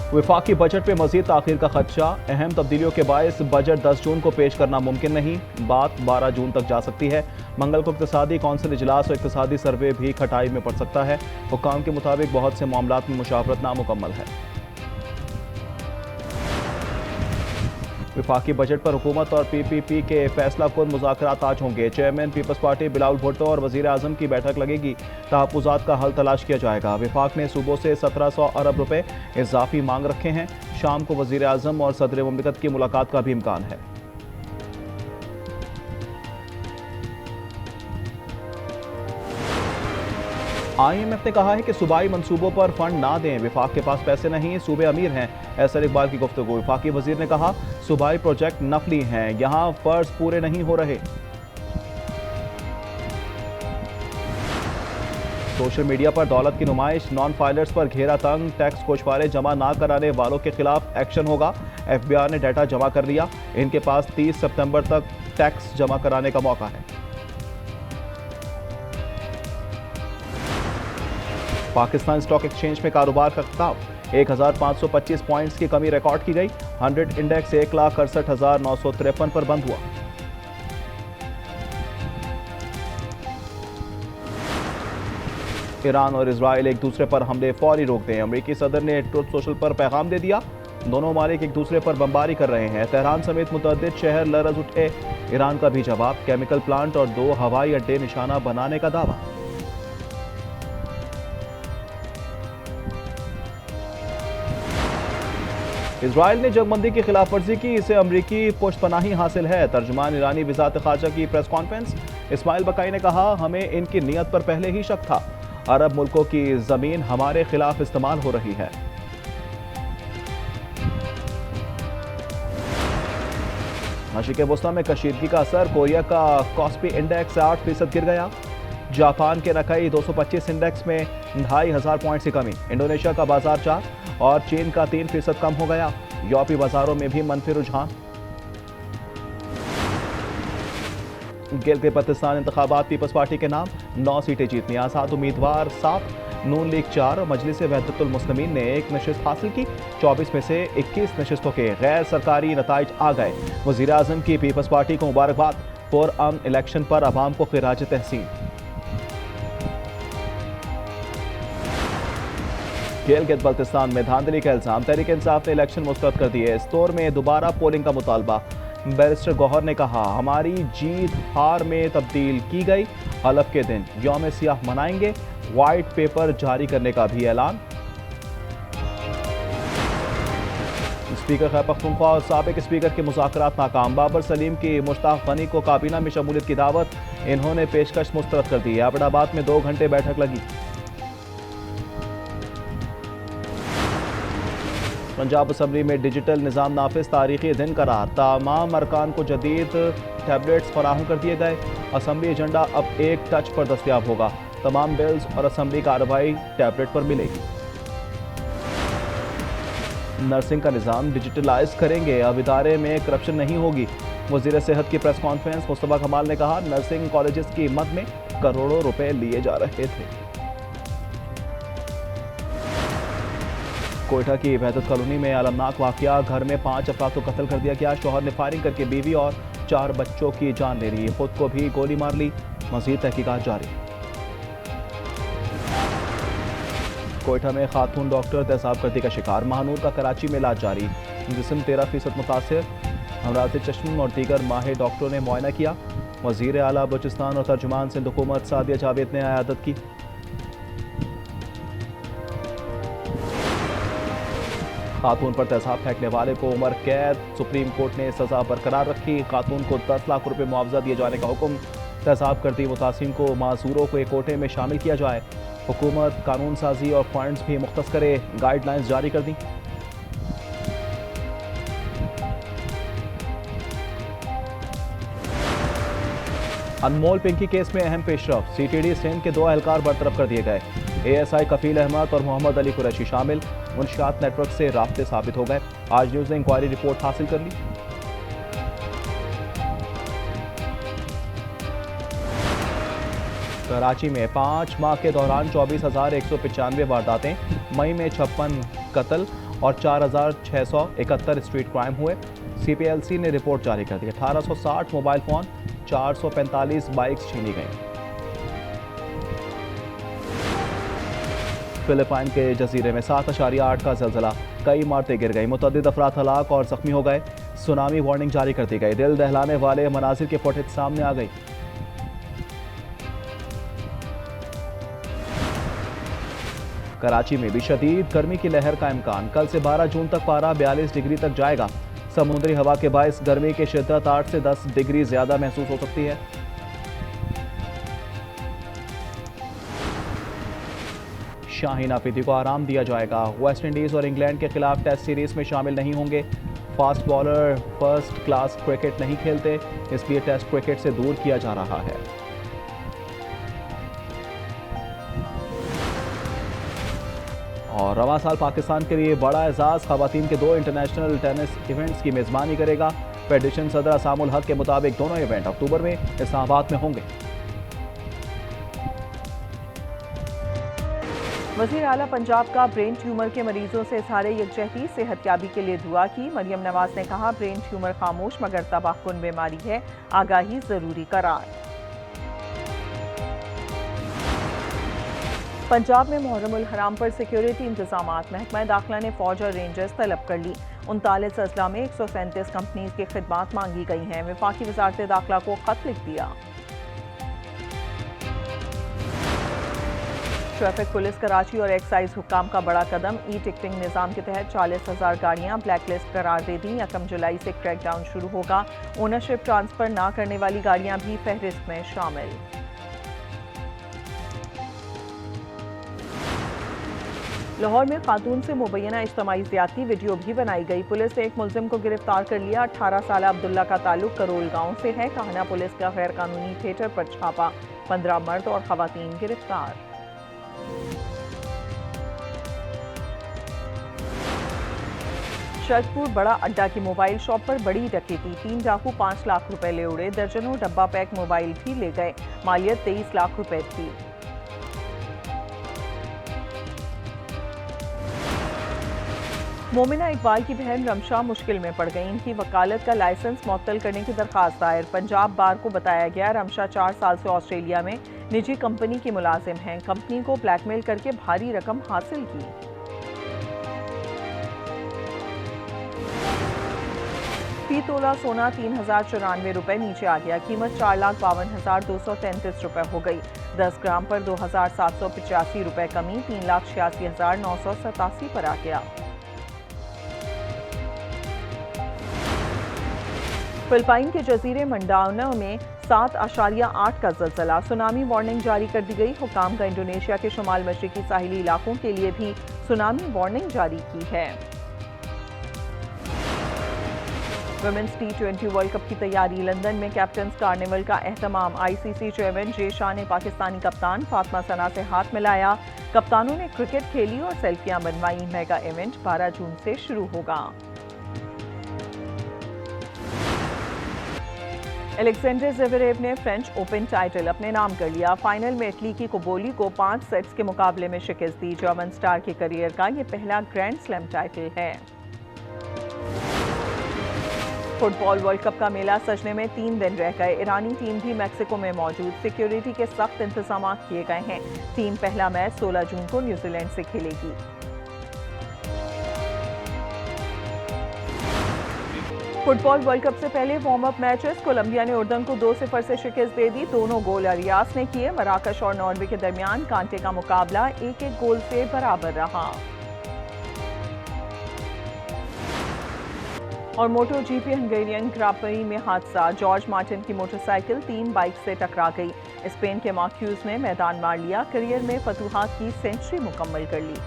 वफाकी बजट में मजीद ताखीर का खदशा, अहम तब्दीलियों के बायस बजट 10 जून को पेश करना मुमकिन नहीं, बात 12 जून तक जा सकती है। मंगल को इक्तिसादी कौंसिल इजलास और इक्तिसादी सर्वे भी खटाई में पड़ सकता है। हुक्काम के मुताबिक बहुत से मामलात में मुशावरत नामुकम्मल है। वफाकी बजट पर हुकूमत और PPP के फैसला कुन मुज़ाकरात आज होंगे। Chairman peoples party Bilawal Bhutto और वज़ीर आज़म की बैठक लगेगी। तहफ़्फ़ुज़ात का हल तलाश किया जाएगा। वफाक ने सूबों से 1700 अरब रुपए इजाफी मांग रखे हैं। शाम को वज़ीर आज़म और सदर मुमलिकत की मुलाकात का भी इम्कान है। IMF ने कहा है कि सूबाई मंसूबों पर फंड ना दें, विफाक के पास पैसे नहीं, सूबे अमीर हैं। एसर इकबाल की गुफ्तगू। वफाकी वजीर ने कहा सूबाई प्रोजेक्ट नफली हैं, यहाँ फर्ज पूरे नहीं हो रहे। सोशल मीडिया पर दौलत की नुमाइश, नॉन फाइलर्स पर घेरा तंग, टैक्स कोषवारे जमा ना कराने वालों के खिलाफ एक्शन होगा। FBI ने डाटा जमा कर लिया, इनके पास 30 सितंबर तक टैक्स जमा कराने का मौका है। पाकिस्तान स्टॉक एक्सचेंज में कारोबार का खिताब, 1525 पॉइंट्स की कमी रिकॉर्ड की गई। 100 इंडेक्स 1,68,953 पर बंद हुआ। ईरान और इजराइल एक दूसरे पर हमले फौरी रोक दें, अमेरिकी सदर ने ट्रुथ सोशल पर पैगाम दे दिया। दोनों ममालिक एक दूसरे पर बमबारी कर रहे हैं। तेहरान समेत मुतअद्दिद शहर लरज़ उठे, ईरान का भी जवाब। केमिकल प्लांट और 2 हवाई अड्डे निशाना बनाने का दावा। इजराइल ने जंगबंदी की खिलाफ वर्जी की, इसे अमरीकी पुष्टपनाही हासिल है। तर्जुमान ईरानी वज़ारत ख़ारजा की प्रेस कॉन्फ्रेंस, इस्माइल बकाई ने कहा हमें इनकी नीयत पर पहले ही शक था। अरब मुल्कों की जमीन हमारे खिलाफ इस्तेमाल हो रही है। मशरिक़ वुस्ता में कशीदगी का असर, कोरिया का कॉस्पी इंडेक्स 8% गिर गया। जापान के नकाई 225 इंडेक्स में 2500 पॉइंट की कमी। इंडोनेशिया का बाजार 4 और चीन का 3% कम हो गया। यूरोपीय बाजारों में भी मनफी रुझान। गिलगित-बल्तिस्तान इंतखाबात, पीपल्स पार्टी के नाम 9 सीटें जीतनी, आज़ाद उम्मीदवार 7, नून लीग 4 और मजलिस वहदतुल मुस्लिमीन ने 1 नशिस्त हासिल की। 24 में से 21 नशिस्तों के गैर सरकारी नताइज आ गए। वज़ीर आज़म की पीपल्स पार्टी को मुबारकबाद, पुरअमन इलेक्शन पर अवाम को खिराज तहसीन। गिलगित-बल्तिस्तान में धांधली का इल्जाम, तहरीक इंसाफ ने इलेक्शन मुस्तरद कर दिए। स्टोर में दोबारा पोलिंग का मुतालबा। बैरिस्टर गौहर ने कहा हमारी जीत हार में तब्दील की गई। हलफ के दिन यौम सियाह मनाएंगे। वाइट पेपर जारी करने का भी ऐलान। स्पीकर खैबर पख्तूनख्वा और साबिक स्पीकर के मुज़ाकरात नाकाम। बाबर सलीम की मुश्ताक गनी को काबीना में शमूलियत की दावत, इन्होंने पेशकश मुस्तरद कर दी। एबटाबाद में 2 घंटे बैठक लगी। पंजाब असम्बली में डिजिटल निज़ाम नाफिज, तारीखी दिन करार। तमाम अरकान को जदीद टैबलेट्स फराहम कर दिए गए। असम्बली एजेंडा अब एक टच पर दस्तियाब होगा। तमाम बिल्स और असम्बली कार्रवाई टैबलेट पर मिलेगी। नर्सिंग का निज़ाम डिजिटलाइज करेंगे, अब इदारे में करप्शन नहीं होगी। वज़ीर सेहत की प्रेस कॉन्फ्रेंस, मुस्तफ़ा कमाल ने कहा नर्सिंग कॉलेजेस की मद में करोड़ों रुपए लिए जा रहे थे। कोयटा की वहदत कॉलोनी में अलमनाक वाकया, घर में 5 अफराद को कत्ल कर दिया गया। शौहर ने फायरिंग करके बीवी और 4 बच्चों की जान ले ली, खुद को भी गोली मार ली। मज़ीद तहकीकात जारी। कोयटा में खातून डॉक्टर तेज़ाबकर्दी का शिकार, महानूर का कराची में इलाज जारी। जिस्म 13% मुतासर, अमराज़ चश्म और दीगर माहिर डॉक्टरों ने मुआयना किया। वज़ीर आला बलूचिस्तान और तर्जुमान सिंध हुकूमत सादिया जावेद ने आयादत की। खातून पर तेज़ाब फेंकने वाले को उम्र कैद, सुप्रीम कोर्ट ने सजा बरकरार रखी। खातून को 10 लाख रुपए मुआवजा दिए जाने का हुक्म। तेज़ाबकर्दी मुतासिन को माजूरों को एक कोटे में शामिल किया जाए। हुकूमत कानून साजी और फंड्स भी मुख्तस करे, गाइडलाइंस जारी कर दी। अनमोल पिंकी केस में अहम पेशरफ, CTD सिंध के 2 एहलकार बरतरफ कर दिए गए। ASI कफील अहमद और मोहम्मद अली कुरैशी शामिल। मुंशियात नेटवर्क से राब्ते साबित हो गए। आज न्यूज़ ने इंक्वायरी रिपोर्ट हासिल कर ली। कराची में 5 माह के दौरान 24,195 वारदातें, मई में 56 कत्ल और 4,671 स्ट्रीट क्राइम हुए। CPLC ने रिपोर्ट जारी कर दी। 1860 मोबाइल फोन, 445 बाइक्स छीनी गई। फिलिपाइन के जजीरे में 7.8 का जलजला, कई इमारतें गिर गई, मुतअद्दिद अफराद हलाक और जख्मी हो गए। सुनामी वार्निंग जारी कर दी गई। दिल दहलाने वाले मनाजिर की फुटेज सामने आ गई। कराची में भी शदीद गर्मी की लहर का इम्कान। कल से 12 जून तक पारा 42 डिग्री तक जाएगा। समुद्री हवा के बायस गर्मी की शिद्दत 8 से 10 डिग्री ज्यादा महसूस हो सकती है। शाहीन अफरीदी को आराम दिया जाएगा। वेस्ट इंडीज और इंग्लैंड के खिलाफ टेस्ट सीरीज में शामिल नहीं होंगे। Fast bowler first class cricket नहीं खेलते, इसलिए टेस्ट क्रिकेट से दूर किया जा रहा है। और रवां साल पाकिस्तान के लिए बड़ा एजाज, खवातीन के 2 इंटरनेशनल टेनिस इवेंट्स की मेजबानी करेगा। फेडरेशन सदर असामुल हक के मुताबिक दोनों इवेंट अक्टूबर में इस्लामाबाद में होंगे। वज़ीर आला पंजाब का ब्रेन ट्यूमर के मरीजों से इज़हार यकजहती, सेहतयाबी के लिए दुआ की। मरियम नवाज ने कहा, ब्रेन ट्यूमर खामोश मगर तबाहकुन बीमारी है, आगाही जरूरी करार। पंजाब में मुहर्रम उल हराम पर सिक्योरिटी इंतजामात, महकमा दाखिला ने फौज और रेंजर्स तलब कर ली। 39 अजला में 137 कंपनीज की खिदमात मांगी गई हैं। वफाकी वजारत दाखिला को खत लिख दिया। ट्रैफिक पुलिस कराची और एक्साइज हुक्काम का बड़ा कदम। ई टिकटिंग निज़ाम के तहत 40,000 गाड़ियां ब्लैक लिस्ट करार दे दी। 1 जुलाई से क्रैकडाउन शुरू होगा। ओनरशिप ट्रांसफर ना करने वाली गाड़ियां भी फहरिस्त में शामिल। लाहौर में खातून से मुबैना इज्तमाई ज़्यादती वीडियो भी बनाई गई। पुलिस ने एक मुलजिम को गिरफ्तार कर लिया। 18 साल अब्दुल्ला का ताल्लुक करोल गांव से है। काहना पुलिस का गैर कानूनी थिएटर पर छापा, 15 मर्द और खवातीन गिरफ्तार। शरदपुर बड़ा अड्डा की मोबाइल शॉप पर बड़ी डकैती, 3 डाकू 5 लाख रुपए ले उड़े। दर्जनों डब्बा पैक मोबाइल भी ले गए। मालियत 23 लाख रुपए थी। मोमिना इकबाल की बहन रमशा मुश्किल में पड़ गई। इनकी वकालत का लाइसेंस मुअत्तल करने की दरखास्त दायर। पंजाब बार को बताया गया, रमशा 4 साल से ऑस्ट्रेलिया में निजी कंपनी की मुलाजिम हैं। कंपनी को ब्लैकमेल करके भारी रकम हासिल की। फी तोला सोना 3,094 रुपए नीचे आ गया। कीमत 4,52,233 रुपए हो गई। 10 ग्राम पर 2,785 रुपए कमी, 3,86,987 पर आ गया। फिलिपाइन के जजीरे मंडाओ में 7.8 का जलजला, सुनामी वार्निंग जारी कर दी गई। हुकाम का इंडोनेशिया के शुमाल मशरिकी साहिली इलाकों के लिए भी सुनामी वार्निंग जारी की है। वुमेन्स T20 वर्ल्ड कप की तैयारी, लंदन में कैप्टन्स कार्निवल का एहतमाम। ICC चेयरमैन जे शाह ने पाकिस्तानी कप्तान फातिमा सना से हाथ मिलाया। कप्तानों ने क्रिकेट खेली और सेल्फियां बनवाई। मेगा इवेंट 12 जून से शुरू होगा। अलेक्जेंडर ज़वेरेव ने फ्रेंच ओपन टाइटल अपने नाम कर लिया। फाइनल में इटली की कोबोली को 5 सेट्स के मुकाबले में शिकस्त दी। जर्मन स्टार के करियर का यह पहला ग्रैंड स्लैम टाइटल है। फुटबॉल वर्ल्ड कप का मेला सजने में 3 दिन रह गए। ईरानी टीम भी मैक्सिको में मौजूद। सिक्योरिटी के सख्त इंतजाम किए गए हैं। टीम पहला मैच 16 जून को न्यूजीलैंड से खेलेगी। फुटबॉल वर्ल्ड कप से पहले वार्म अप मैचेस, कोलंबिया ने उर्दन को 2-0 से शिकस्त दे दी। दोनों गोल अरियास ने किए। मराकश और नॉर्वे के दरमियान कांटे का मुकाबला 1-1 गोल से बराबर रहा। और मोटो जीपी हंगेरियन ग्रां-प्री में हादसा, जॉर्ज मार्टिन की मोटरसाइकिल 3 बाइक से टकरा गई। स्पेन के मार्क्यूज ने मैदान मार लिया। करियर में फतूहात की सेंचुरी मुकम्मल कर ली।